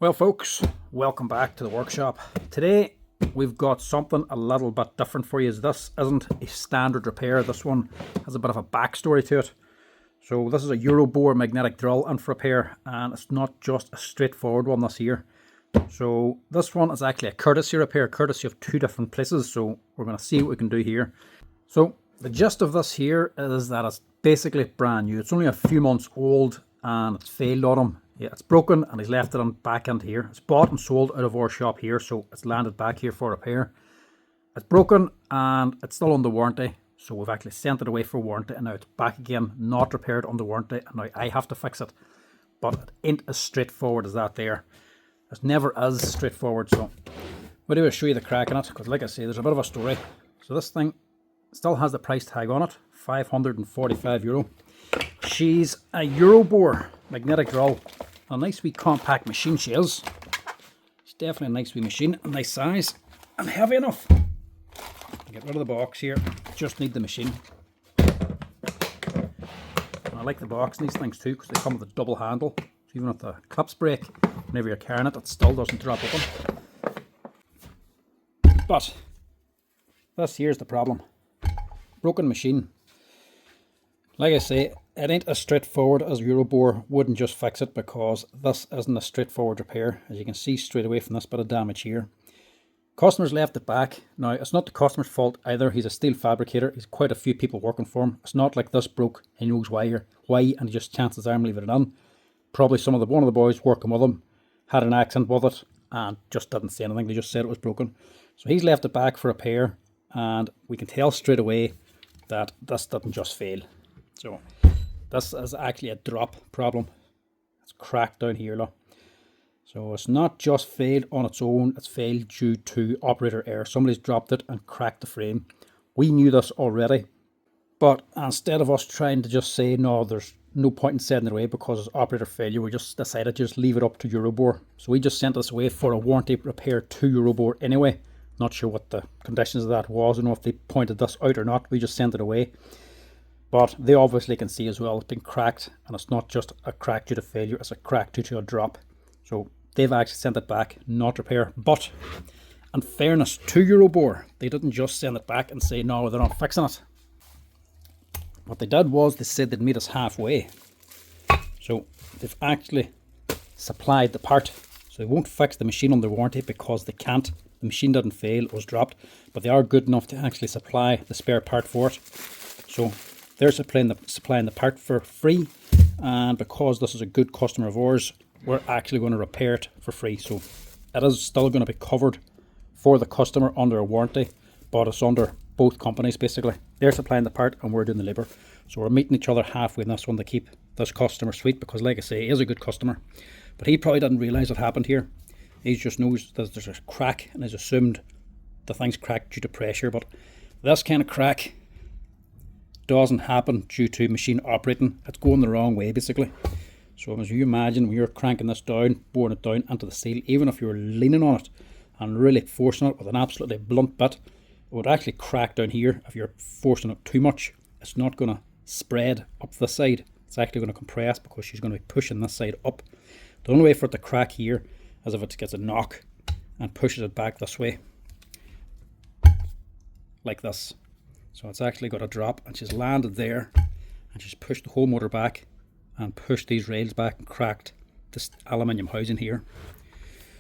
Well folks, welcome back to the workshop. Today we've got something a little bit different for you. This isn't a standard repair. This one has a bit of a backstory to it. So this is a Euroboor magnetic drill and for repair, and it's not just a straightforward one this here. So this one is actually a courtesy repair, courtesy of two different places. So we're going to see what we can do here. So the gist of this here is that it's basically brand new. It's only a few months old and it's failed on him. Yeah, it's broken and he's left it on back end here. It's bought and sold out of our shop here, so it's landed back here for repair. It's broken and it's still under warranty, so we've actually sent it away for warranty, and now it's back again, not repaired under warranty, and now I have to fix it. But it ain't as straightforward as that there. It's never as straightforward, so we'll do is show you the crack in it, because like I say, there's a bit of a story. So this thing still has the price tag on it, €545. She's a Euroboor magnetic drill. A nice wee compact machine she is. It's definitely a nice wee machine, a nice size and heavy enough. Get rid of the box here, just need the machine. And I like the box in these things too, because they come with a double handle. So even if the clips break, whenever you're carrying it, it still doesn't drop open. But this here's the problem. Broken machine. Like I say, it ain't as straightforward as Euroboor wouldn't just fix it, because this isn't a straightforward repair, as you can see straight away from this bit of damage here. Customers left it back. Now, it's not the customer's fault either. He's a steel fabricator. He's quite a few people working for him. It's not like this broke. He knows why, and he just chanced his arm leaving it in. Probably one of the boys working with him had an accident with it and just didn't say anything. They just said it was broken. So he's left it back for repair, and we can tell straight away that this didn't just fail. So this is actually a drop problem. It's cracked down here, look. So it's not just failed on its own, it's failed due to operator error. Somebody's dropped it and cracked the frame. We knew this already, but instead of us trying to just say, no, there's no point in sending it away because it's operator failure, we just decided to just leave it up to Euroboor. So we just sent this away for a warranty repair to Euroboor anyway. Not sure what the conditions of that was. I don't know if they pointed this out or not. We just sent it away. But they obviously can see as well it's been cracked, and it's not just a crack due to failure, it's a crack due to a drop. So they've actually sent it back, not repair. But in fairness to Euroboor, they didn't just send it back and say no, they're not fixing it. What they did was they said they'd meet us halfway. So they've actually supplied the part. So they won't fix the machine under warranty because they can't. The machine didn't fail, it was dropped, but they are good enough to actually supply the spare part for it. So they're supplying the part for free, and because this is a good customer of ours, we're actually going to repair it for free. So it is still going to be covered for the customer under a warranty, but it's under both companies basically. They're supplying the part and we're doing the labour. So we're meeting each other halfway in this one to keep this customer sweet, because like I say, he is a good customer. But he probably didn't realise what happened here. He just knows that there's a crack and has assumed the thing's cracked due to pressure, but this kind of crack doesn't happen due to machine operating. It's going the wrong way basically. So as you imagine, when you're cranking this down, boring it down into the steel, even if you're leaning on it and really forcing it with an absolutely blunt bit, it would actually crack down here. If you're forcing it too much, it's not going to spread up this side. It's actually going to compress because she's going to be pushing this side up. The only way for it to crack here is if it gets a knock and pushes it back this way, like this. So it's actually got a drop, and she's landed there, and she's pushed the whole motor back and pushed these rails back and cracked this aluminium housing here.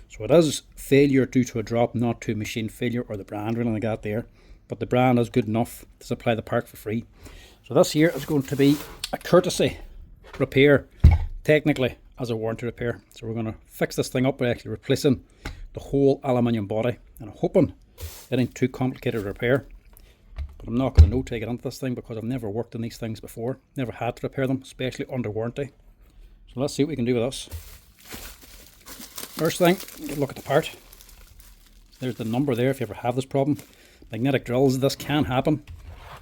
So it is failure due to a drop, not to machine failure or the brand or anything like that there. But the brand is good enough to supply the part for free. So this here is going to be a courtesy repair, technically as a warranty repair. So we're going to fix this thing up by actually replacing the whole aluminium body, and I'm hoping it ain't too complicated to repair. But I'm not going to take it into this thing because I've never worked on these things before, never had to repair them, especially under warranty. So let's see what we can do with this. First thing, look at the part. There's the number there if you ever have this problem. Magnetic drills, this can happen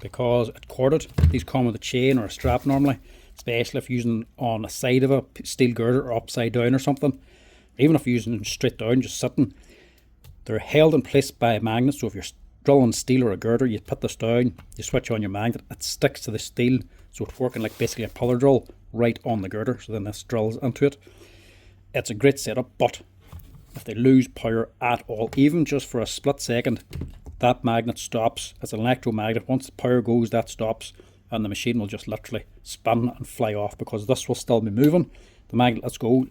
because it's corded. These come with a chain or a strap normally, especially if you're using on the side of a steel girder or upside down or something. Even if you're using them straight down, just sitting, they're held in place by a magnet. So if you're drilling steel or a girder, you put this down, you switch on your magnet, it sticks to the steel, so it's working like basically a puller drill right on the girder. So then this drills into it. It's a great setup, but if they lose power at all, even just for a split second, that magnet stops. It's an electromagnet. Once the power goes, that stops, and the machine will just literally spin and fly off, because this will still be moving. The magnet lets go,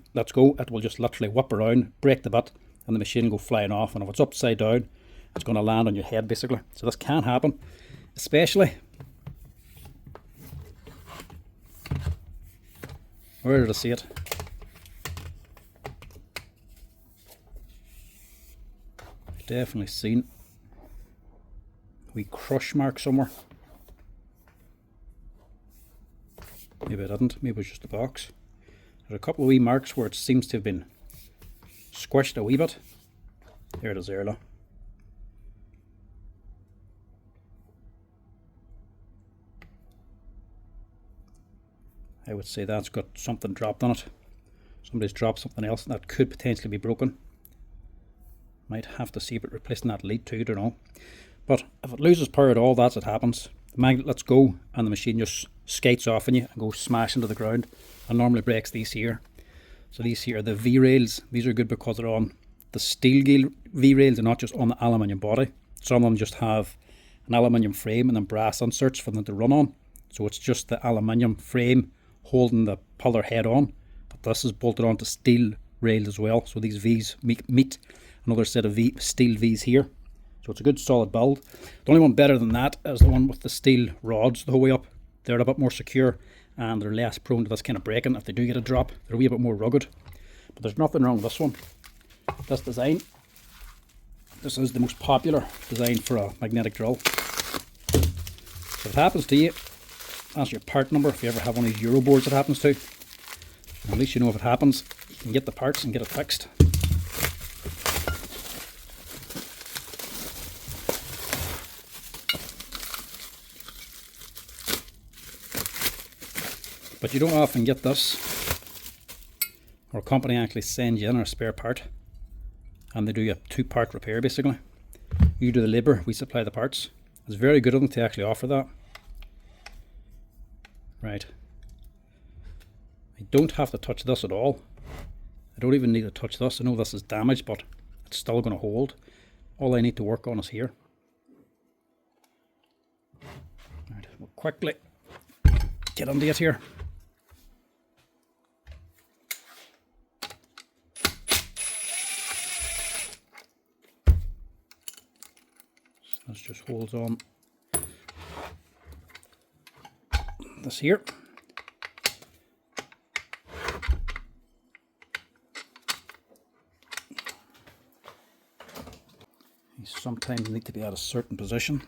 it will just literally whip around, break the bit, and the machine will go flying off. And if it's upside down, it's going to land on your head basically. So this can happen, especially, where did I see it? I've definitely seen a wee crush mark somewhere. Maybe I didn't, maybe it was just a box. There's a couple of wee marks where it seems to have been squished a wee bit. There it is there, look. I would say that's got something dropped on it. Somebody's dropped something else that could potentially be broken. Might have to see about replacing that lead too, don't know. But if it loses power at all, that's what happens. The magnet lets go and the machine just skates off on you and goes smash into the ground, and normally breaks these here. So these here are the V-rails. These are good because they're on the steel V-rails and not just on the aluminium body. Some of them just have an aluminium frame and then brass inserts for them to run on. So it's just the aluminium frame holding the pillar head on, but this is bolted onto steel rails as well. So these V's meet another set of steel V's here. So it's a good solid build. The only one better than that is the one with the steel rods the whole way up. They're a bit more secure and they're less prone to this kind of breaking. If they do get a drop, they're a wee bit more rugged. But there's nothing wrong with this one. This design, this is the most popular design for a magnetic drill. So if it happens to you, that's your part number. If you ever have one of these Euroboards it happens to, at least you know if it happens, you can get the parts and get it fixed. But you don't often get this, or a company actually sends you in a spare part and they do a 2-part repair basically. You do the labour, we supply the parts. It's very good of them to actually offer that. Right. I don't have to touch this at all. I don't even need to touch this. I know this is damaged, but it's still going to hold. All I need to work on is here. Right, we'll quickly get under it here. This just holds on this here. These sometimes need to be at a certain position.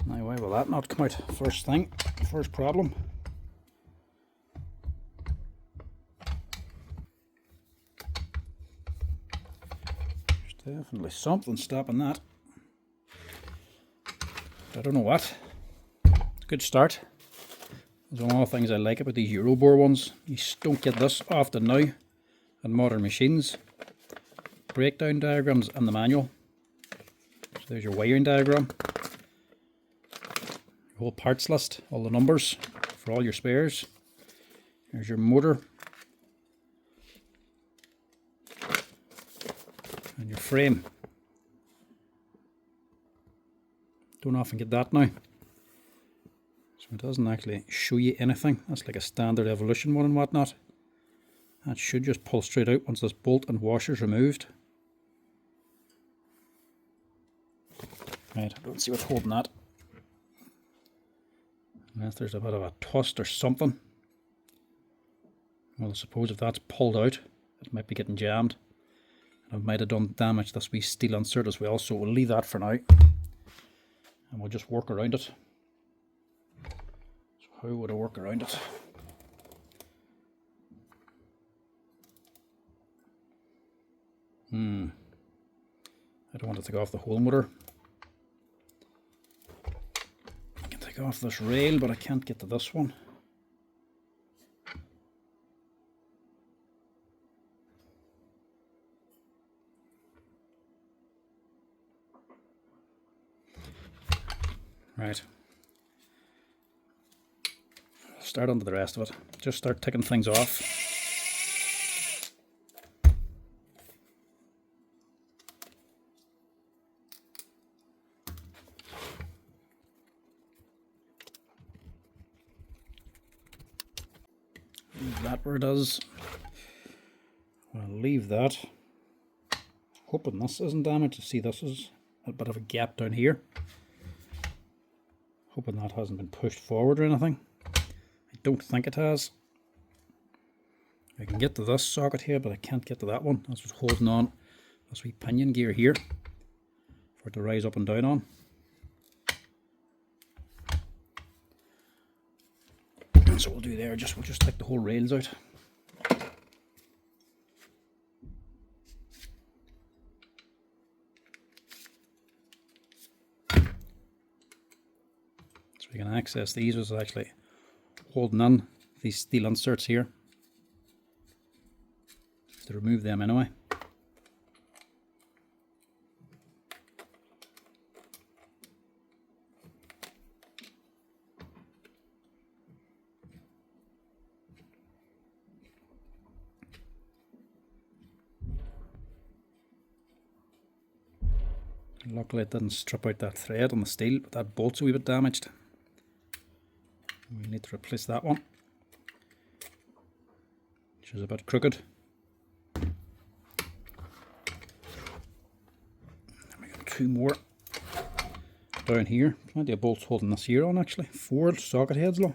Now, why will that not come out first thing? First problem. There's definitely something stopping that. I don't know what. It's a good start. There's one of the things I like about these Euroboor ones. You don't get this often now in modern machines. Breakdown diagrams and the manual. So there's your wiring diagram. Whole parts list, all the numbers for all your spares. There's your motor and your frame. Don't often get that now, so it doesn't actually show you anything. That's like a standard Evolution one and whatnot. That should just pull straight out once this bolt and washer is removed. Right, I don't see what's holding that. Unless there's a bit of a twist or something. Well, I suppose if that's pulled out, it might be getting jammed. And it might have done damage this wee steel insert as well, so we'll leave that for now. And we'll just work around it. So how would I work around it? I don't want to take off the whole motor. take off this rail, but I can't get to this one. Right. Start onto the rest of it. Just start taking things off. Leave that where it is. I'll leave that. Hoping this isn't damaged. You see, this is a bit of a gap down here. Hoping that hasn't been pushed forward or anything. I don't think it has. I can get to this socket here, but I can't get to that one. That's what's holding on this wee pinion gear here for it to rise up and down on. And so we'll do there, we'll just take the whole rails out. So we can access these. Is actually holding on these steel inserts here. Just to remove them anyway. Luckily it didn't strip out that thread on the steel, but that bolt's a wee bit damaged. We need to replace that one, which is a bit crooked. And we got two more down here. Plenty of bolts holding this here on actually. 4 socket heads low.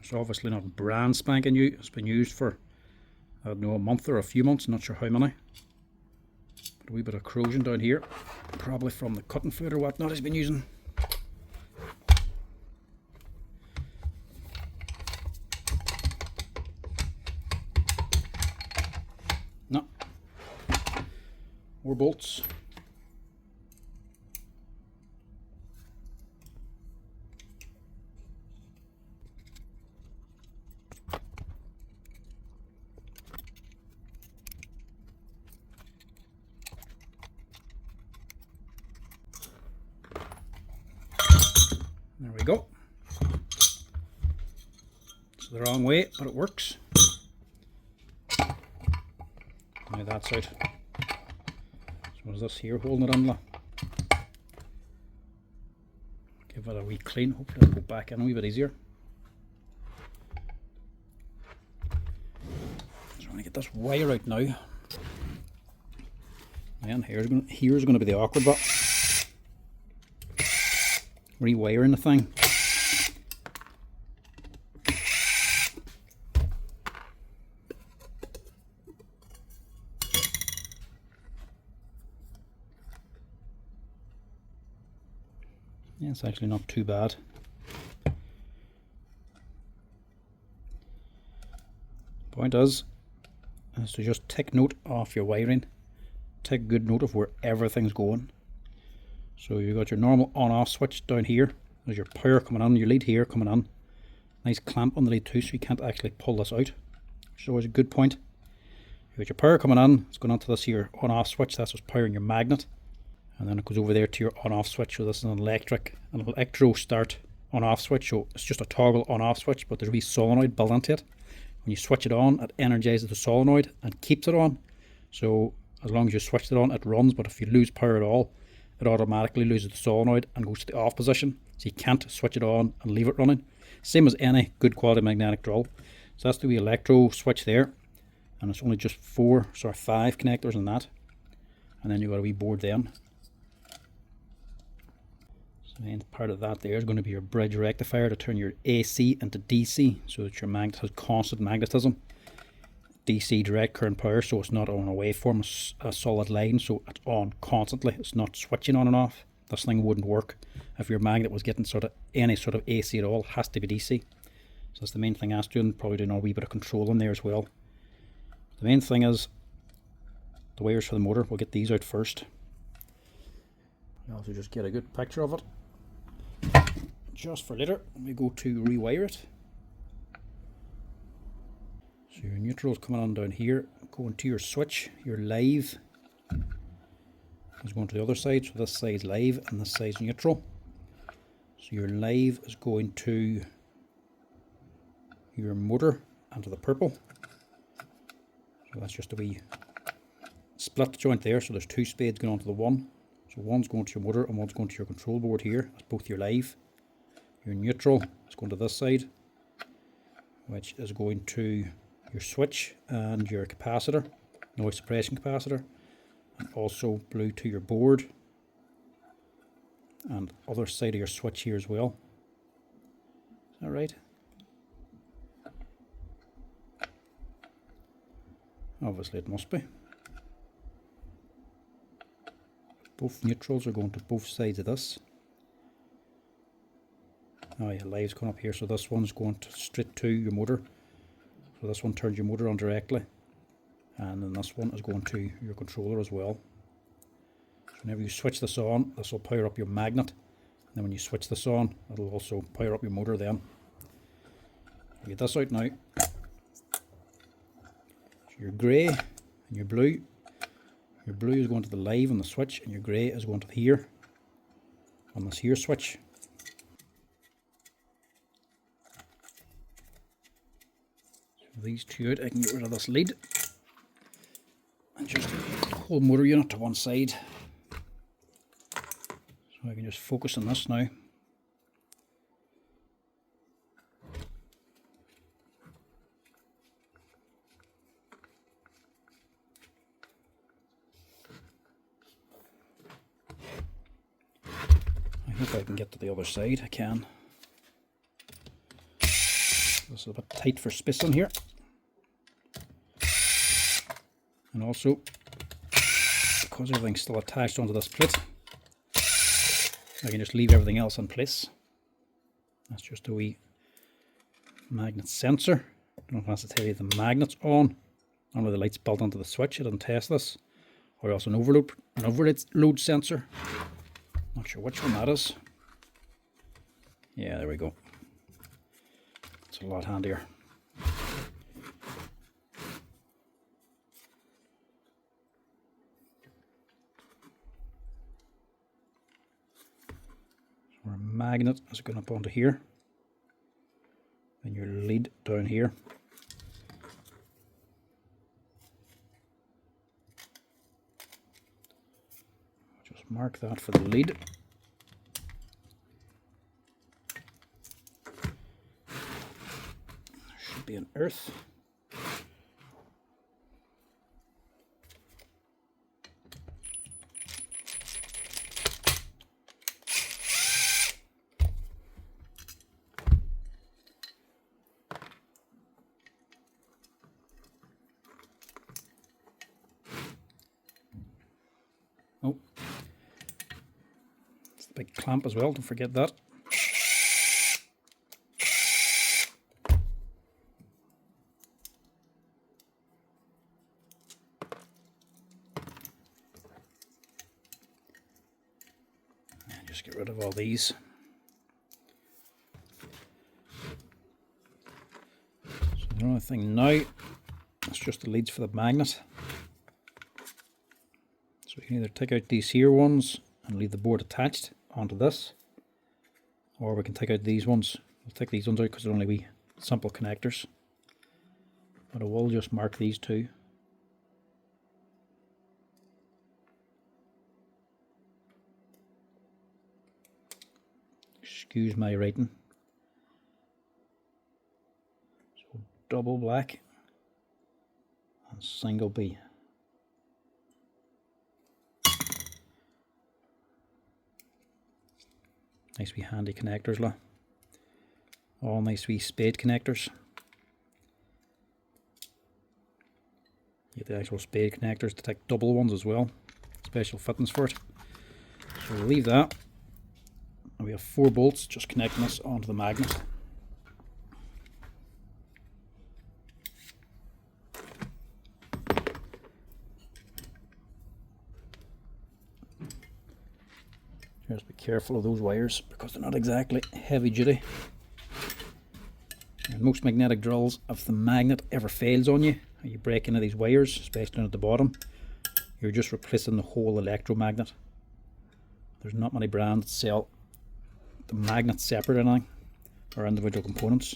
It's obviously not brand spanking new. It's been used for, I don't know, a month or a few months, not sure how many. But a wee bit of corrosion down here, probably from the cutting fluid or whatnot he's been using. No. More bolts. There we go. It's the wrong way, but it works. Now that's out. So what is this here holding it on? Give it a wee clean. Hopefully it'll go back in a wee bit easier. So I'm going to get this wire out now. And here's going to be the awkward bit. Rewiring the thing. Yeah, it's actually not too bad. Point is to just take note of your wiring. Take good note of where everything's going. So you've got your normal on-off switch down here. There's your power coming on, your lead here coming on. Nice clamp on the lead too, so you can't actually pull this out, which is always a good point. You've got your power coming on, it's going on to this here on-off switch, that's what's powering your magnet. And then it goes over there to your on-off switch, so this is an electro start on-off switch. So it's just a toggle on-off switch, but there's a wee solenoid built into it. When you switch it on, it energizes the solenoid and keeps it on. So as long as you switch it on, it runs, but if you lose power at all, it automatically loses the solenoid and goes to the off position. So you can't switch it on and leave it running. Same as any good quality magnetic drill. So that's the wee electro switch there. And it's only just 5 connectors in that. And then you've got a wee board then. So then part of that there is going to be your bridge rectifier to turn your AC into DC, so that your magnet has constant magnetism. DC direct current power, so it's not on a waveform, a solid line, so it's on constantly. It's not switching on and off. This thing wouldn't work if your magnet was getting any sort of AC at all. It has to be DC. So that's the main thing that's doing, probably doing a wee bit of control in there as well. The main thing is the wires for the motor. We'll get these out first. I'll also just get a good picture of it. Just for later, we go to rewire it. So your neutral is coming on down here, going to your switch. Your live is going to the other side, so this side's live and this side's neutral. So your live is going to your motor and to the purple. So that's just a wee split joint there, so there's two spades going onto the one. So one's going to your motor and one's going to your control board here. That's both your live. Your neutral is going to this side, which is going to your switch and your capacitor, noise suppression capacitor, and also blue to your board and other side of your switch here as well. Is that right? Obviously it must be. Both neutrals are going to both sides of this. Oh yeah, live's coming up here, so this one's going to straight to your motor. So this one turns your motor on directly, and then this one is going to your controller as well. So whenever you switch this on, this will power up your magnet, and then when you switch this on, it'll also power up your motor then. I'll get this out now. So your grey and your blue. Your blue is going to the live on the switch, and your grey is going to the here on this here switch. These two out, I can get rid of this lead and just hold motor unit to one side, so I can just focus on this now. I hope I can get to the other side. I can. This is a bit tight for space in here. And also, because everything's still attached onto this plate, I can just leave everything else in place. That's just a wee magnet sensor. I don't know if I have to tell you the magnet's on. I don't know the light's built onto the switch. I didn't test this. Or also an overload sensor. Not sure which one that is. Yeah, there we go. It's a lot handier. So our magnet is going up onto here, and your lead down here. Just mark that for the lead. Should be an earth. Oh, it's the big clamp as well, don't forget that. And just get rid of all these. So the only thing now is just the leads for the magnet. So we can either take out these here ones and leave the board attached onto this, or we can take out these ones. We'll take these ones out because they're only wee simple connectors, but I will just mark these two. Excuse my writing. So double black and single B. Nice wee handy connectors, la. All nice wee spade connectors. You get the actual spade connectors to take double ones as well. Special fittings for it. So we'll leave that. And we have 4 bolts just connecting this onto the magnet. Just be careful of those wires because they're not exactly heavy duty. And most magnetic drills, if the magnet ever fails on you, and you break into these wires, especially down at the bottom, you're just replacing the whole electromagnet. There's not many brands that sell the magnet separate or anything, or individual components.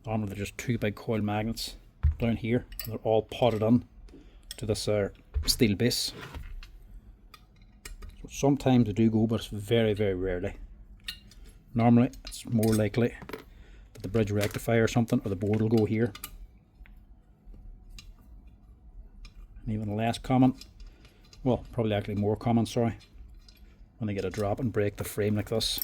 Normally they're just two big coil magnets down here, and they're all potted on to this steel base. So sometimes they do go, but it's very, very rarely. Normally it's more likely that the bridge rectifier or something, or the board will go here. And even less common, well, probably actually more common, sorry, when they get a drop and break the frame like this.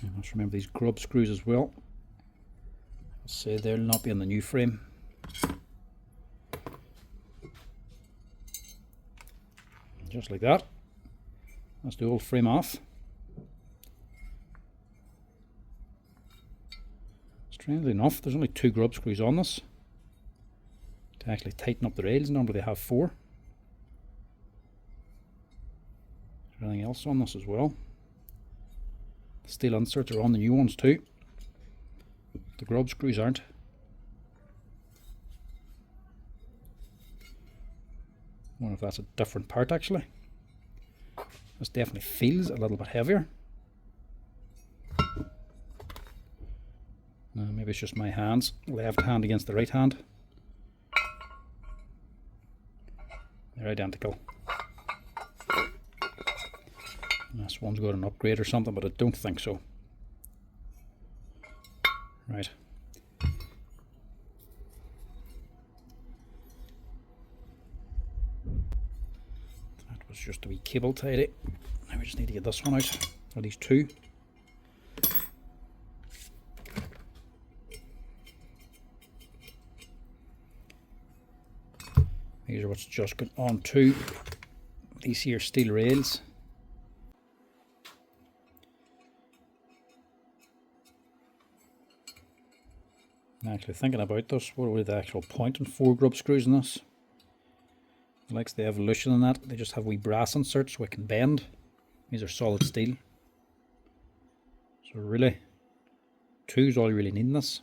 And let's remember these grub screws as well. I'll say they'll not be in the new frame. Just like that. That's the old frame off. Strangely enough, there's only 2 grub screws on this to actually tighten up the rails. Normally they have 4. Is there anything else on this as well? The steel inserts are on the new ones too. The grub screws aren't. I wonder if that's a different part actually. This definitely feels a little bit heavier. Maybe it's just my hands. Left hand against the right hand. They're identical. This one's got an upgrade or something, but I don't think so. Right. That was just a wee cable tidy. Now we just need to get this one out, or these 2. These are what's just got onto these here steel rails. Actually thinking about this, what would the actual point on 4 grub screws in this? It likes the evolution in that. They just have wee brass inserts so it can bend. These are solid steel. So really, 2 is all you really need in this.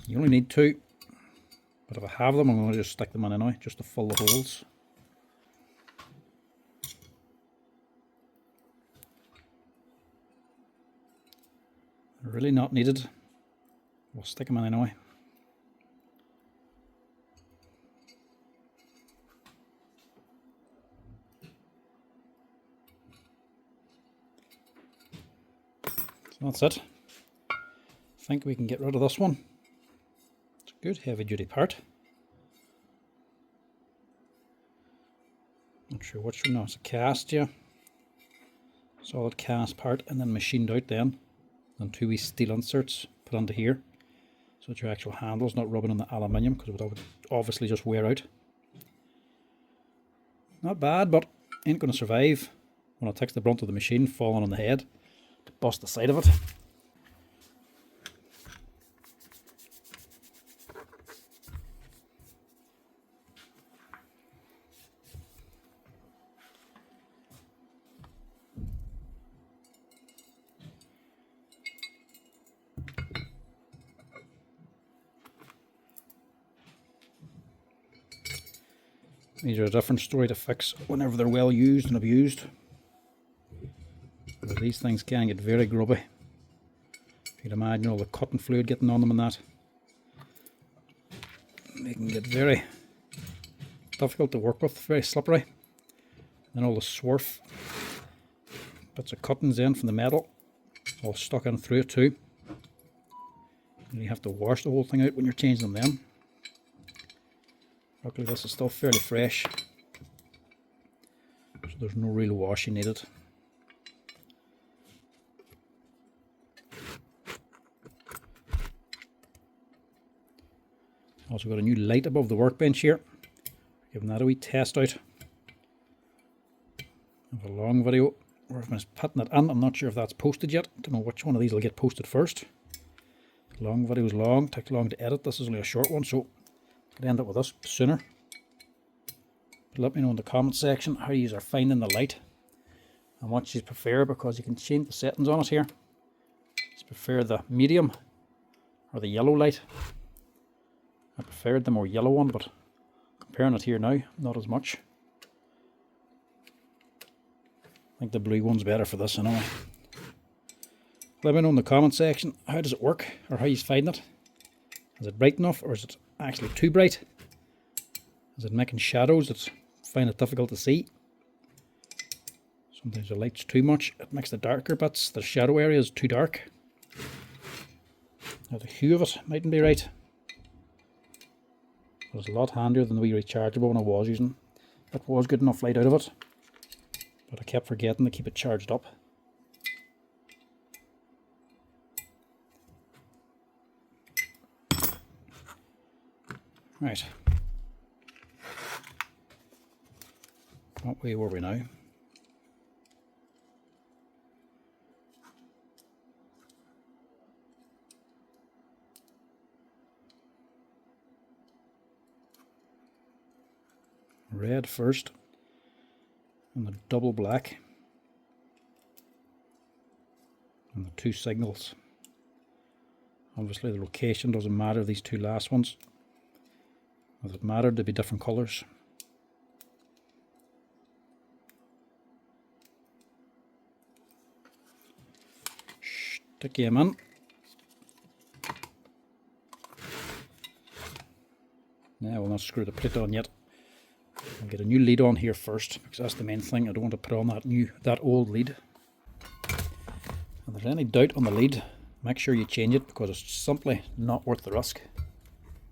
You only need 2, but if I have them, I'm going to just stick them in anyway, just to fill the holes. They're really not needed. We'll stick them in anyway. So that's it. I think we can get rid of this one. It's a good heavy duty part. Not sure which one. No, it's a cast, yeah. Solid cast part, and then machined out then. And 2 wee steel inserts put onto here, so that your actual handle's not rubbing on the aluminium, because it would obviously just wear out. Not bad, but ain't going to survive when it takes the brunt of the machine falling on the head to bust the side of it. These are a different story to fix whenever they're well used and abused. But these things can get very grubby. You can imagine all the cotton fluid getting on them and that. They can get very difficult to work with, very slippery. And all the swarf, bits of cuttings in from the metal, all stuck in through it too. And you have to wash the whole thing out when you're changing them then. Luckily this is still fairly fresh, so there's no real washing needed. Also got a new light above the workbench here. Giving that a wee test out of a long video where I'm just putting it in. I'm not sure if that's posted yet. Don't know which one of these will get posted first. Long video's long, takes long to edit. This is only a short one, so I could end up with this sooner. But let me know in the comment section how you are finding the light and what you prefer, because you can change the settings on it here. You prefer the medium or the yellow light. I preferred the more yellow one, but comparing it here now, not as much. I think the blue one's better for this anyway. Let me know in the comment section, how does it work, or how you find it? Is it bright enough, or is it actually too bright? Is it making shadows that find it difficult to see? Sometimes the light's too much, it makes the darker bits, the shadow area is too dark. Now the hue of it mightn't be right. But it's a lot handier than the wee rechargeable one I was using. That was good enough light out of it, but I kept forgetting to keep it charged up. Right. What way were we now? Red first, and the double black, and the two signals. Obviously the location doesn't matter, these two last ones. If it mattered, they'd be different colours. Stick them in. Now we'll not screw the plate on yet. I'll get a new lead on here first, because that's the main thing. I don't want to put on that old lead. If there's any doubt on the lead, make sure you change it, because it's simply not worth the risk.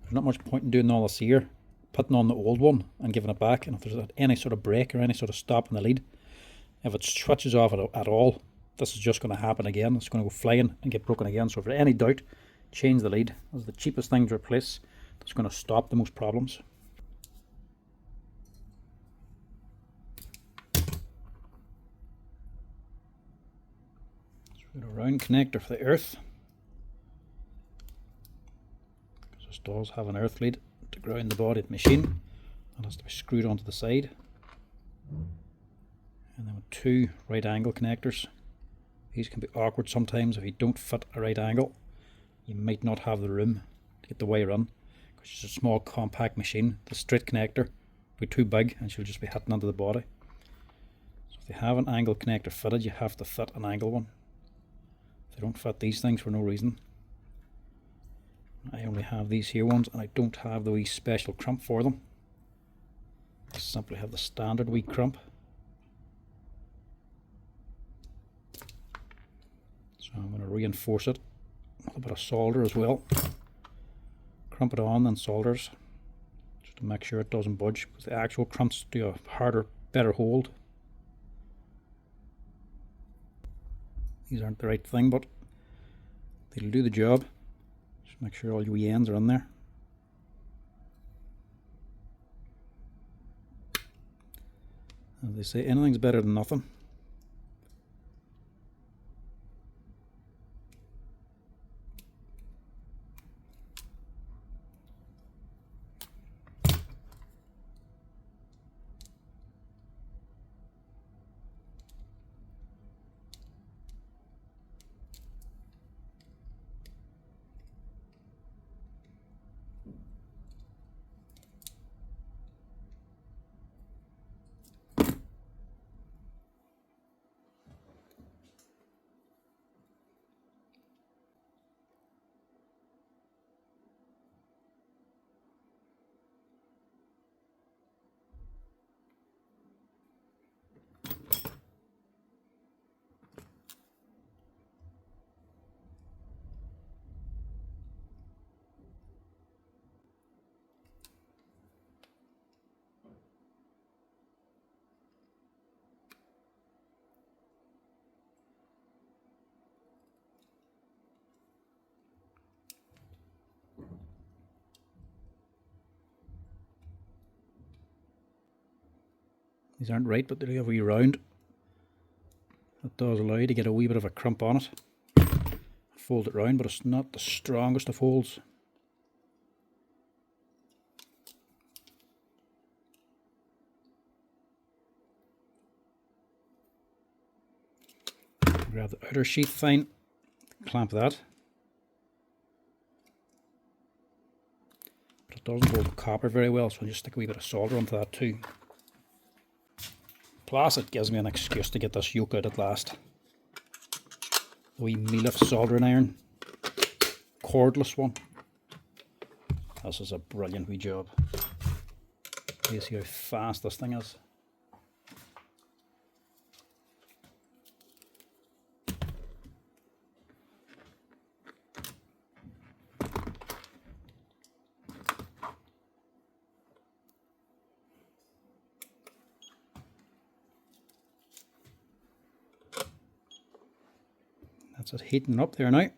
There's not much point in doing all this here, putting on the old one and giving it back, and if there's any sort of break or any sort of stop in the lead, if it switches off at all, this is just going to happen again. It's going to go flying and get broken again. So if there's any doubt, change the lead. This is the cheapest thing to replace. That's going to stop the most problems. Screw a round connector for the earth. This does have an earth lead to ground the body of the machine, and has to be screwed onto the side. And then with two right angle connectors. These can be awkward sometimes if you don't fit a right angle. You might not have the room to get the wire in, because it's a small compact machine. The straight connector will be too big and she'll just be hitting into the body. So if you have an angle connector fitted, you have to fit an angle one. They don't fit these things for no reason. I only have these here ones, and I don't have the wee special crimp for them. I simply have the standard wee crimp. So I'm going to reinforce it with a bit of solder as well. Crimp it on, then solders, just to make sure it doesn't budge, because the actual crimps do a harder, better hold. These aren't the right thing, but they'll do the job. Just make sure all your wee ends are in there. As they say, anything's better than nothing. These aren't right, but they have a wee round. That does allow you to get a wee bit of a crimp on it. Fold it round, but it's not the strongest of folds. Grab the outer sheath fine, clamp that. But it doesn't hold the copper very well, so I'll just stick a wee bit of solder onto that too. Plus it gives me an excuse to get this yoke out at last. The wee Mealiff soldering iron, cordless one. This is a brilliant wee job. You see how fast this thing is. That's it heating up there now.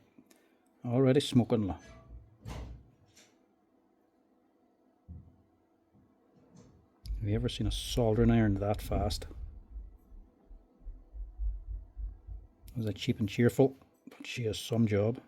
Already smoking. Have you ever seen a soldering iron that fast? It was like cheap and cheerful, but she has some job.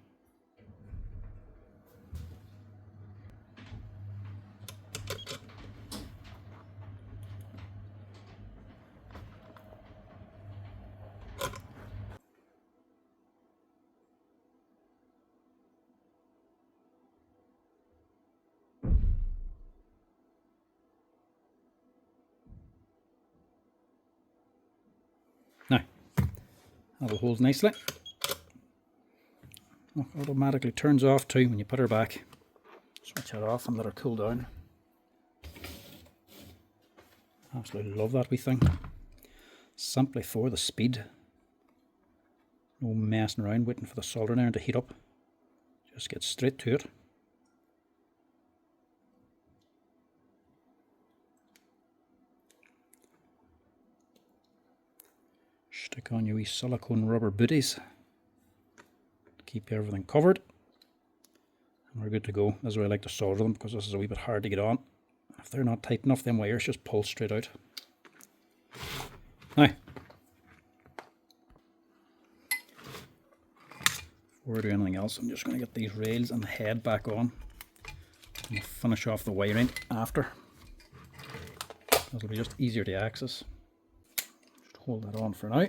Now, that'll hold nicely. Oh, automatically turns off too when you put her back. Switch it off and let her cool down. Absolutely love that wee thing. Simply for the speed. No messing around waiting for the soldering iron to heat up. Just get straight to it. Stick on your wee silicone rubber booties. Keep everything covered. And we're good to go. This is where I like to solder them because this is a wee bit hard to get on. If they're not tight enough, them wires just pull straight out. Now, before I do anything else, I'm just going to get these rails and the head back on. And I'll finish off the wiring after. It'll be just easier to access. Just hold that on for now.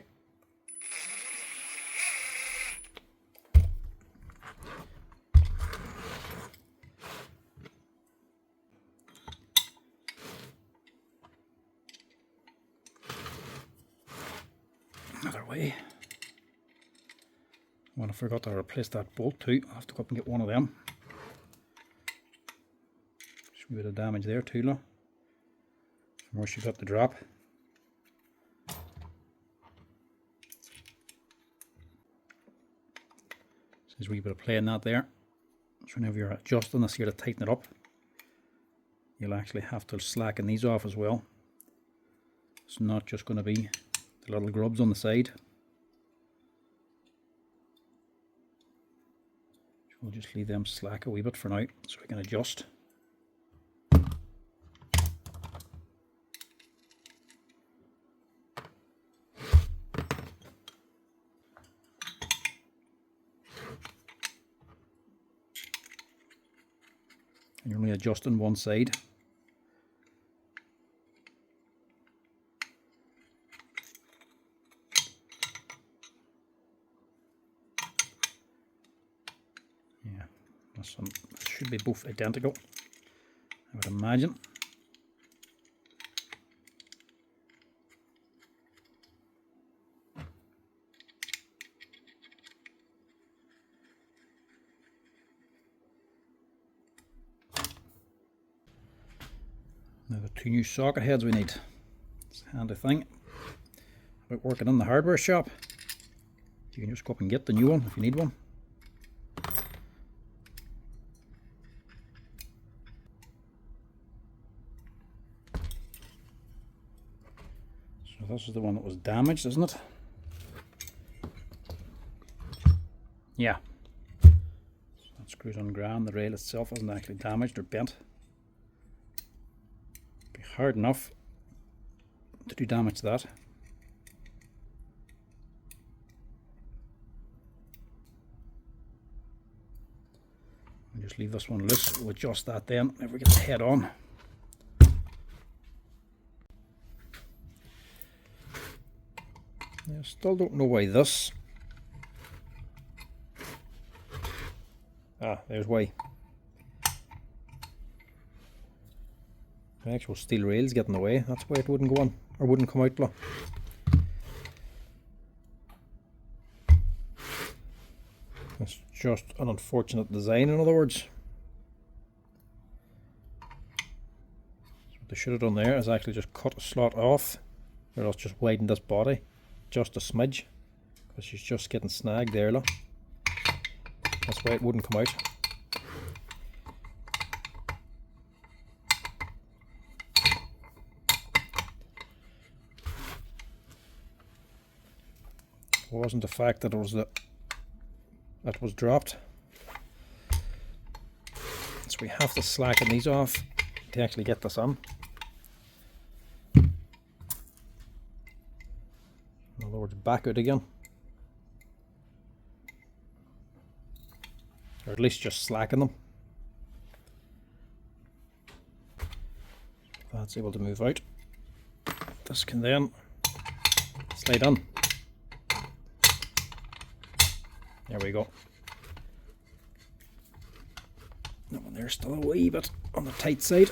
Another way. Well, I forgot to replace that bolt too. I'll have to go up and get one of them. Just a bit of damage there too, look. From where she got the drop. So there's a wee bit of play in that there. So whenever you're adjusting this here to tighten it up, you'll actually have to slacken these off as well. It's not just going to be the little grubs on the side. We'll just leave them slack a wee bit for now so we can adjust. And you're only adjusting one side. Some should be both identical, I would imagine. Now the two new socket heads we need. It's a handy thing about working in the hardware shop. You can just go up and get the new one if you need one. This is the one that was damaged, isn't it? Yeah. So that screws on ground. The rail itself isn't actually damaged or bent. Be hard enough to do damage to that. I'll just leave this one loose. We'll adjust that then if we get the head on. I still don't know why this. There's why. The actual steel rails get in the way. That's why it wouldn't go on, or wouldn't come out. Look. It's just an unfortunate design, in other words. So what they should have done there is actually just cut a slot off, or else just widen this body just a smidge, because she's just getting snagged there. Look. That's why it wouldn't come out. It wasn't the fact that it was that was dropped. So we have to slacken these off to actually get this on. In other words, back out again. Or at least just slacken them. That's able to move out. This can then slide on. There we go. That one there's still a wee bit on the tight side.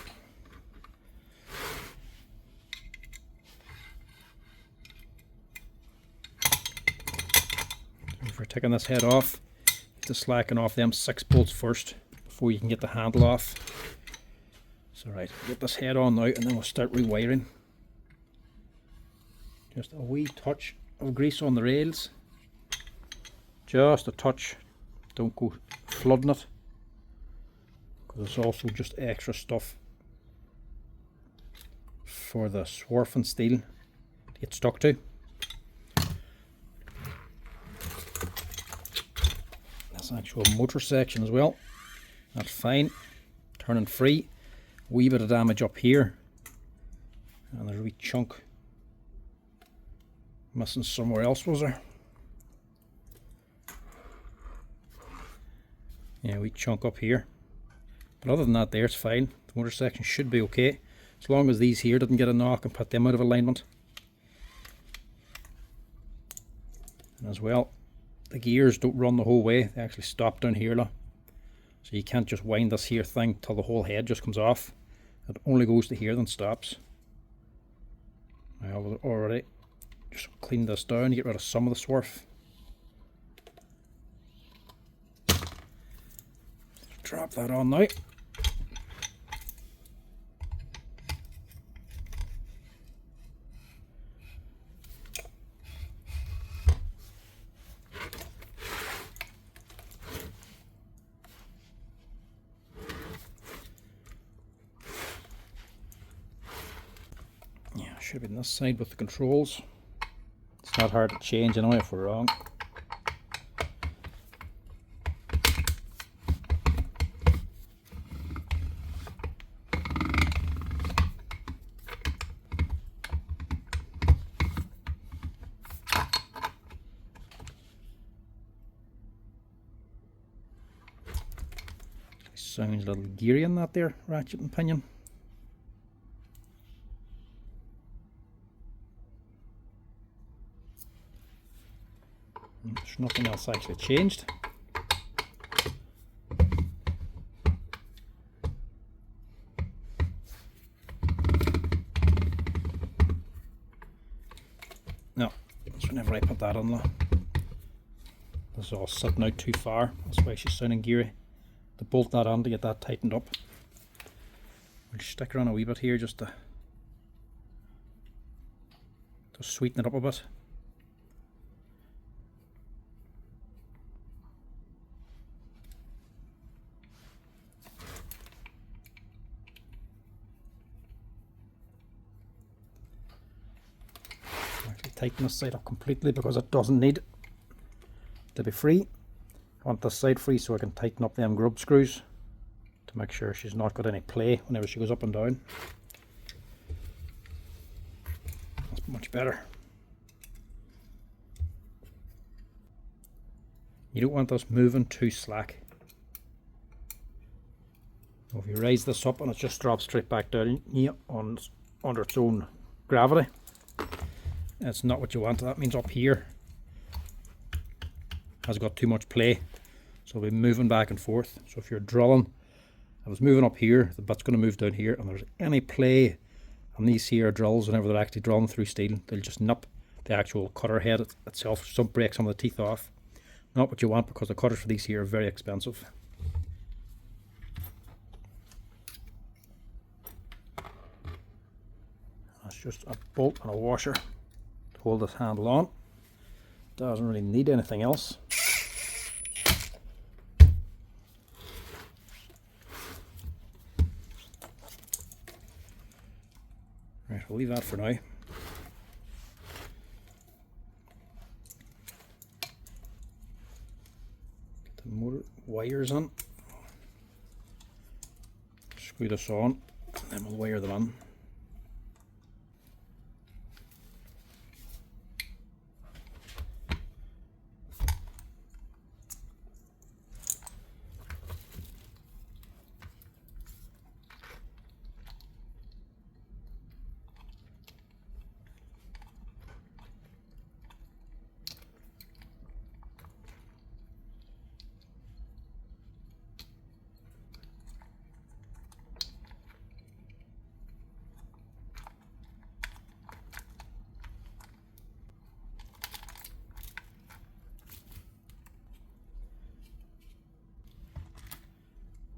If we're taking this head off, you have to slacken off them 6 bolts first before you can get the handle off. So right, get this head on now and then we'll start rewiring. Just a wee touch of grease on the rails. Just a touch, don't go flooding it, because it's also just extra stuff for the swarfing steel to get stuck to. That's actual motor section as well. That's fine, turning free. Wee bit of damage up here, and there's a wee chunk missing somewhere else, was there? Yeah, we chunk up here, but other than that there it's fine. The motor section should be okay, as long as these here didn't get a knock and put them out of alignment. And as well, the gears don't run the whole way, they actually stop down here, look. So you can't just wind this here thing till the whole head just comes off. It only goes to here then stops. I have already just cleaned this down to get rid of some of the swarf. Drop that on now. Yeah, should be on this side with the controls. It's not hard to change anyway if we're wrong. Sounds a little geary in that there ratchet and pinion. There's nothing else actually changed. No, that's whenever I put that on there. This is all sitting out too far, that's why she's sounding geary. To bolt that on to get that tightened up. We'll stick her on a wee bit here just to sweeten it up a bit. Actually tighten this side up completely because it doesn't need to be free. I want this side free so I can tighten up them grub screws to make sure she's not got any play whenever she goes up and down. much better. You don't want this moving too slack. So if you raise this up and it just drops straight back down under its own gravity, that's not what you want. That means up here has got too much play, so it'll be moving back and forth. So if you're drilling, if it's moving up here, the bit's going to move down here, and there's any play on these here drills, whenever they're actually drilling through steel, they'll just nip the actual cutter head itself, break some of the teeth off. Not what you want, because the cutters for these here are very expensive. That's just a bolt and a washer to hold this handle on. Doesn't really need anything else. Right, we'll leave that for now. Get the motor wires on. Screw this on, and then we'll wire them in.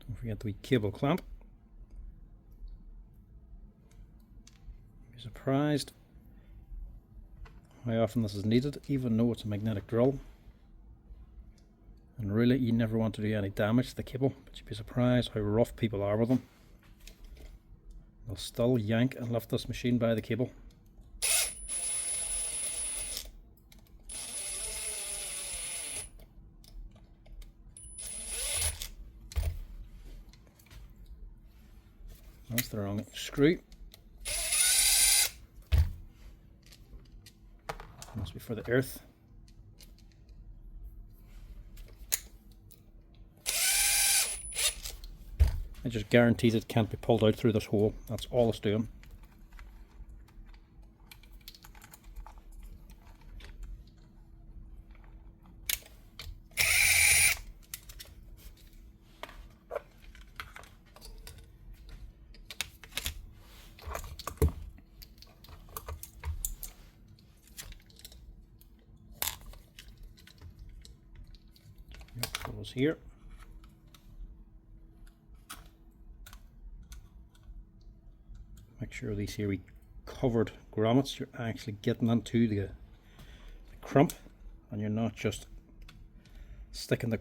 Don't forget the wee cable clamp. Be surprised how often this is needed, even though it's a magnetic drill. And really, you never want to do any damage to the cable, but you'd be surprised how rough people are with them. They'll still yank and lift this machine by the cable. That's the wrong screw. Must be for the earth. It just guarantees it can't be pulled out through this hole. That's all it's doing. Goes here. Make sure these here covered grommets, you're actually getting into the crump, and you're not just sticking the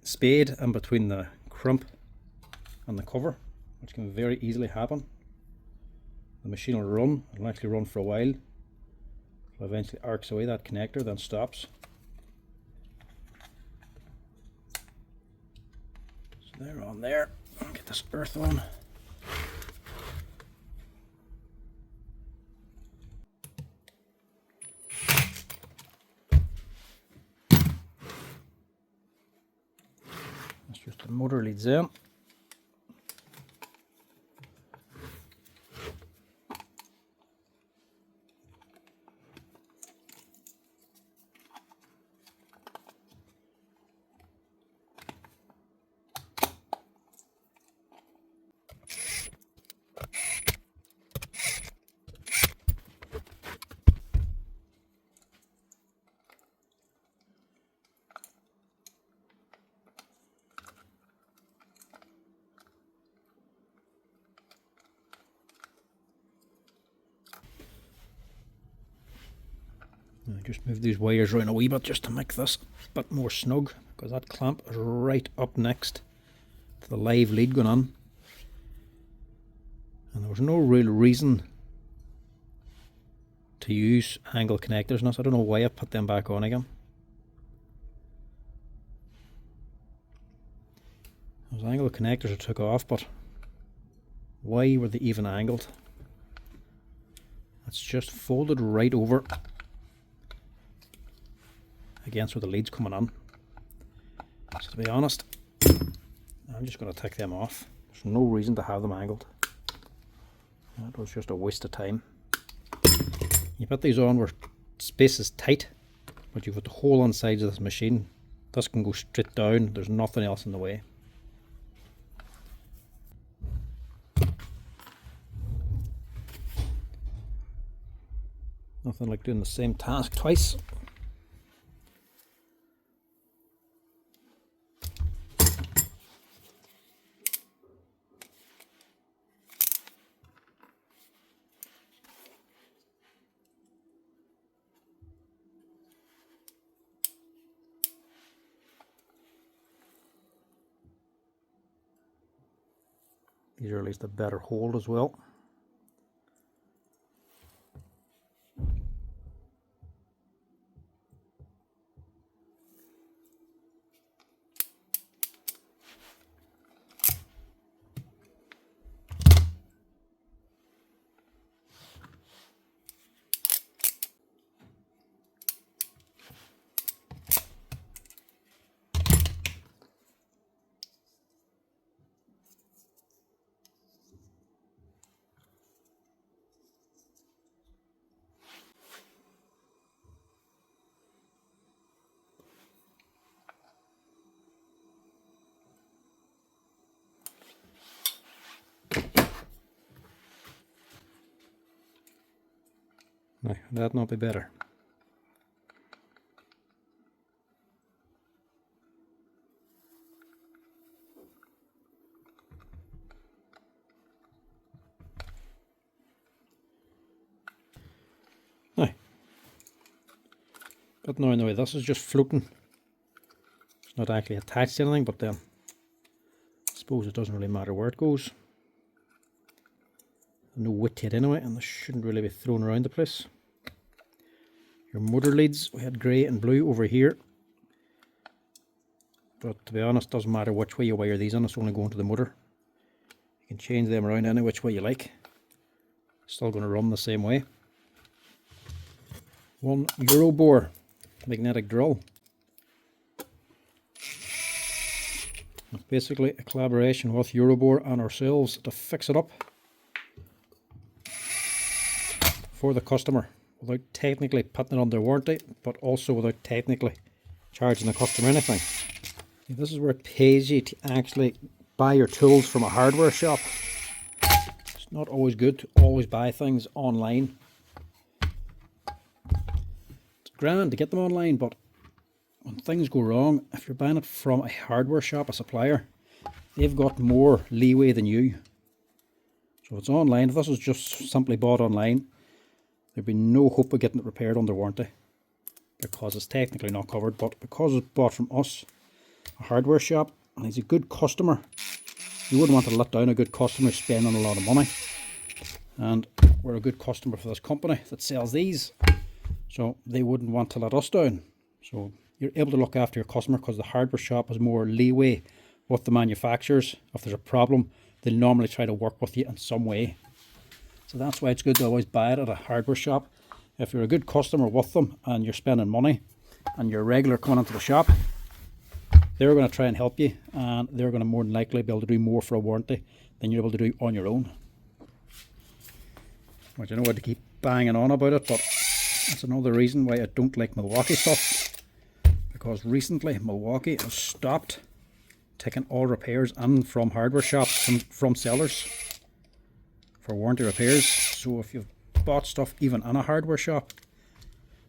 spade in between the crump and the cover, which can very easily happen. The machine will run, it'll actually run for a while, it'll eventually arcs away that connector, then stops. So they're on there. I'll get this earth on. That's just the motor leads in. Just move these wires around a wee bit just to make this a bit more snug, because that clamp is right up next to the live lead going on, and there was no real reason to use angle connectors in this. I don't know why I put them back on again. Those angle connectors I took off, but why were they even angled? It's just folded right over against where the lead's coming on. So to be honest, I'm just going to take them off. There's no reason to have them angled. That was just a waste of time. You put these on where space is tight, but you've got the hole on sides of this machine. This can go straight down, there's nothing else in the way. Nothing like doing the same task twice. These are at least a better hold as well. Now, that'd not be better. Now, but now anyway, this is just floating. It's not actually attached to anything, but then I suppose it doesn't really matter where it goes. No weight to it anyway, and this shouldn't really be thrown around the place. Your motor leads, we had grey and blue over here, but to be honest, doesn't matter which way you wire these on, it's only going to the motor. You can change them around any which way you like. Still going to run the same way. One Euroboor magnetic drill. It's basically a collaboration with Euroboor and ourselves to fix it up for the customer without technically putting it under warranty, but also without technically charging the customer anything. This is where it pays you to actually buy your tools from a hardware shop. It's not always good to always buy things online. It's grand to get them online, but when things go wrong, if you're buying it from a hardware shop, a supplier, they've got more leeway than you. So if it's online, if this was just simply bought online, there'd be no hope of getting it repaired under warranty because it's technically not covered. But because it's bought from us, a hardware shop, and he's a good customer, you wouldn't want to let down a good customer spending a lot of money. And we're a good customer for this company that sells these, so they wouldn't want to let us down. So you're able to look after your customer because the hardware shop has more leeway with the manufacturers. If there's a problem, they'll normally try to work with you in some way. So that's why it's good to always buy it at a hardware shop. If you're a good customer with them and you're spending money and you're regular coming into the shop, they're going to try and help you, and they're going to more than likely be able to do more for a warranty than you're able to do on your own. Which I know I to keep banging on about it, but that's another reason why I don't like Milwaukee stuff. Because recently Milwaukee has stopped taking all repairs in from hardware shops, from sellers, for warranty repairs. So if you've bought stuff even in a hardware shop,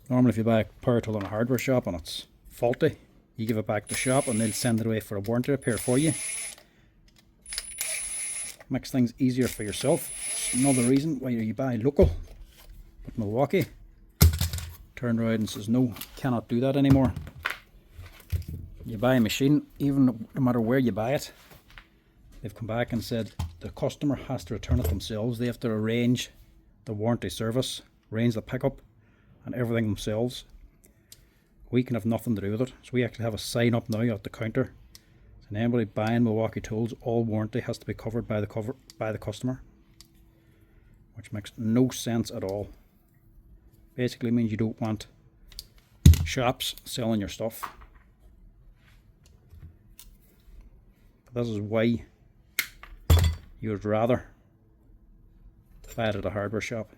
normally if you buy a power tool in a hardware shop and it's faulty, you give it back to the shop and they'll send it away for a warranty repair for you. Makes things easier for yourself. It's another reason why you buy local. But Milwaukee turned around and says no, cannot do that anymore. You buy a machine, even no matter where you buy it, they've come back and said the customer has to return it themselves. They have to arrange the warranty service, arrange the pickup and everything themselves. We can have nothing to do with it. So we actually have a sign up now at the counter. And anybody buying Milwaukee tools, all warranty has to be covered by the customer. Which makes no sense at all. Basically means you don't want shops selling your stuff. But this is why you would rather buy it at a hardware shop,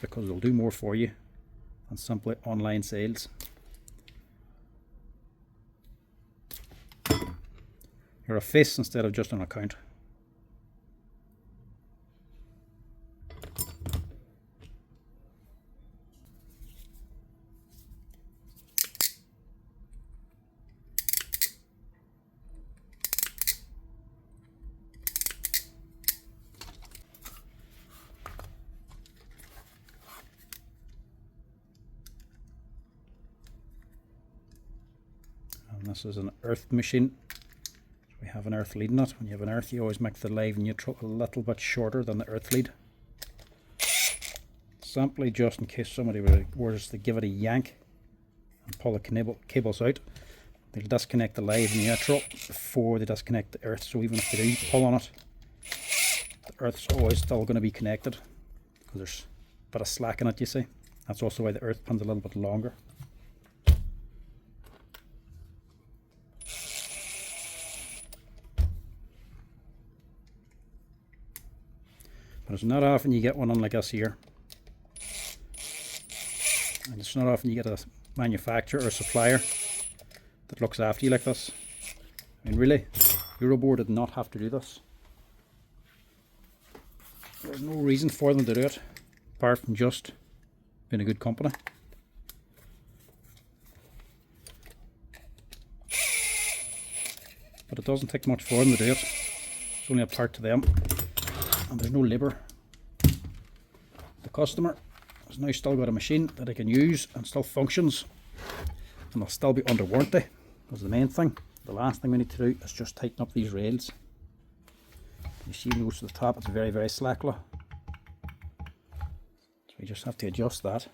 because they'll do more for you than simply online sales. You're a face instead of just an account. And this is an earth machine. We have an earth lead in it. When you have an earth, you always make the live neutral a little bit shorter than the earth lead. Simply just in case somebody were to give it a yank and pull the cables out, they'll disconnect the live neutral before they disconnect the earth. So even if they do pull on it, the earth's always still going to be connected, because there's a bit of slack in it, you see. That's also why the earth pin's a little bit longer. But it's not often you get one on like this here. And it's not often you get a manufacturer or supplier that looks after you like this. I mean, really, Euroboor did not have to do this. There's no reason for them to do it, apart from just being a good company. But it doesn't take much for them to do it. It's only a part to them. And there's no labour. The customer has now still got a machine that they can use and still functions, and they'll still be under warranty. Because the main thing, the last thing we need to do is just tighten up these rails. You see, most of the top, it's very, very slackly. So we just have to adjust that.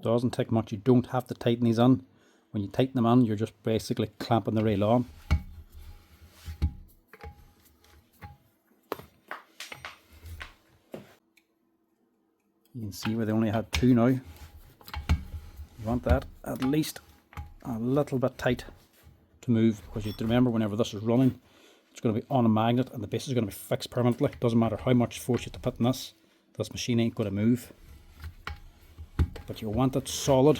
Doesn't take much. You don't have to tighten these on. When you tighten them on, you're just basically clamping the rail on. You can see where they only had two now. You want that at least a little bit tight to move, because you have to remember, whenever this is running, it's going to be on a magnet and the base is going to be fixed permanently. Doesn't matter how much force you have to put in this machine ain't going to move. But you want it solid.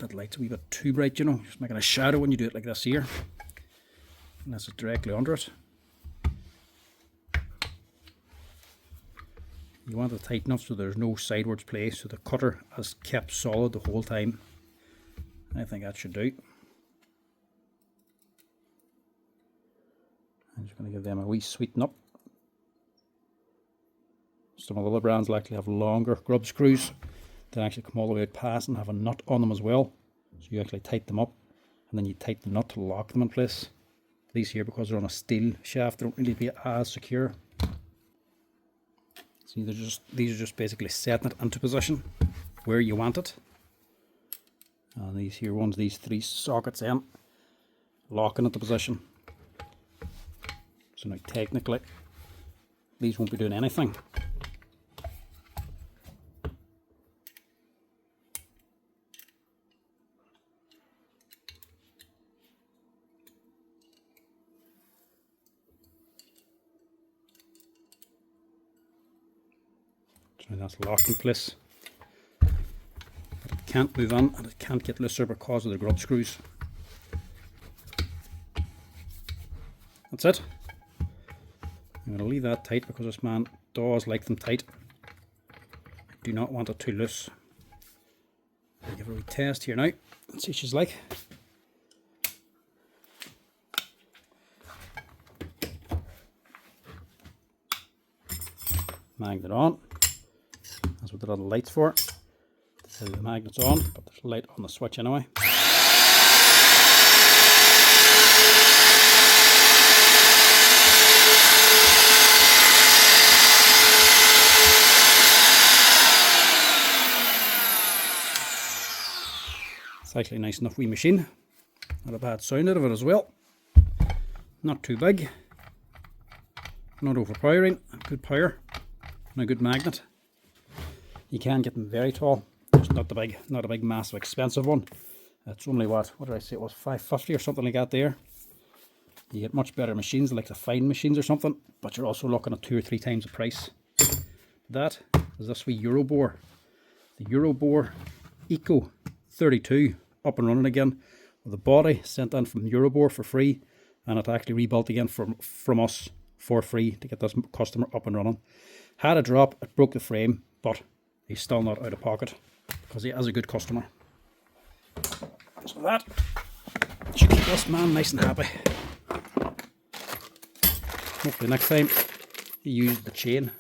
That light's a wee bit too bright, you know, just making a shadow when you do it like this here, unless it's directly under it. You want it tight enough so there's no sidewards play, so the cutter is kept solid the whole time. I think that should do. I'm just going to give them a wee sweeten up. Some of the other brands likely have longer grub screws that actually come all the way out past and have a nut on them as well. So you actually tighten them up, and then you tighten the nut to lock them in place. These here, because they're on a steel shaft, they don't really be as secure. See, these are just basically setting it into position where you want it. And these here ones, these three sockets in, locking into position. So now technically, these won't be doing anything. So that's locked in place. But it can't move on, and it can't get looser because of the grub screws. That's it. I'm going to leave that tight because this man does like them tight. I do not want it too loose. I'll give her a wee test here now and see what she's like. Magnet on. That's what the little light's for. So the magnet's on, but there's a light on the switch anyway. It's actually a nice enough wee machine. Not a bad sound out of it as well. Not too big. Not overpowering. Good power. And a good magnet. You can get them very tall. Just not a big massive expensive one. It's only what did I say it was, $5.50 or something like that there. You get much better machines like the fine machines or something, but you're also looking at 2 or 3 times the price. That is this wee Euroboor. The Euroboor ECO32 up and running again, with the body sent in from Euroboor for free, and it actually rebuilt again from us for free to get this customer up and running. Had a drop, it broke the frame, but he's still not out of pocket because he is a good customer. So that should keep this man nice and happy. Hopefully next time he used the chain.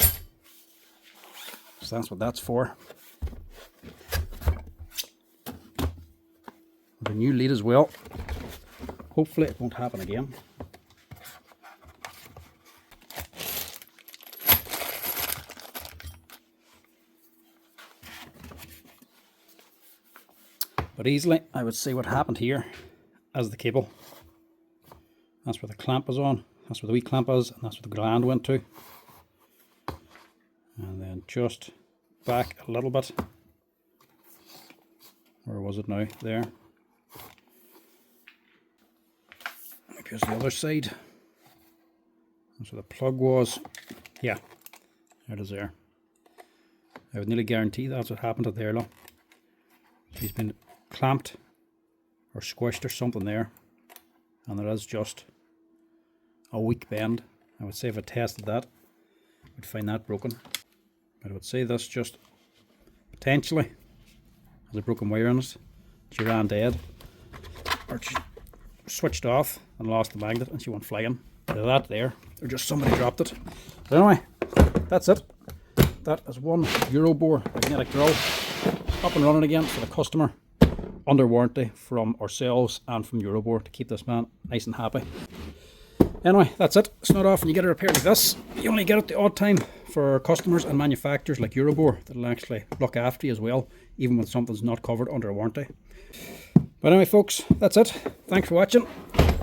So that's what that's for. The new lead as well. Hopefully it won't happen again. But easily I would say what happened here as the cable. That's where the clamp is on. That's where the wee clamp is, and that's where the gland went to. And then just back a little bit. Where was it now? There. Maybe it's the other side. That's where the plug was. Yeah, there it is there. I would nearly guarantee that's what happened to there, look. He's been clamped or squished or something there, and there is just a weak bend. I would say if I tested that, I'd find that broken. But I would say this just potentially has a broken wire in it. She ran dead, or she switched off and lost the magnet and she went flying. Either that there, or just somebody dropped it. But anyway, that's it. That is one Euroboor magnetic drill up and running again for the customer, under warranty from ourselves and from Euroboor to keep this man nice and happy. Anyway, that's it. It's not often you get a repair like this. You only get it the odd time for customers and manufacturers like Euroboor that'll actually look after you as well, even when something's not covered under a warranty. But anyway, folks, that's it. Thanks for watching.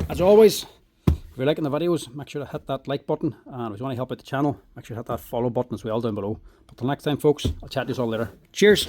As always, if you're liking the videos, make sure to hit that like button, and if you want to help out the channel, make sure to hit that follow button as well down below. But till next time, folks, I'll chat to you all later. Cheers!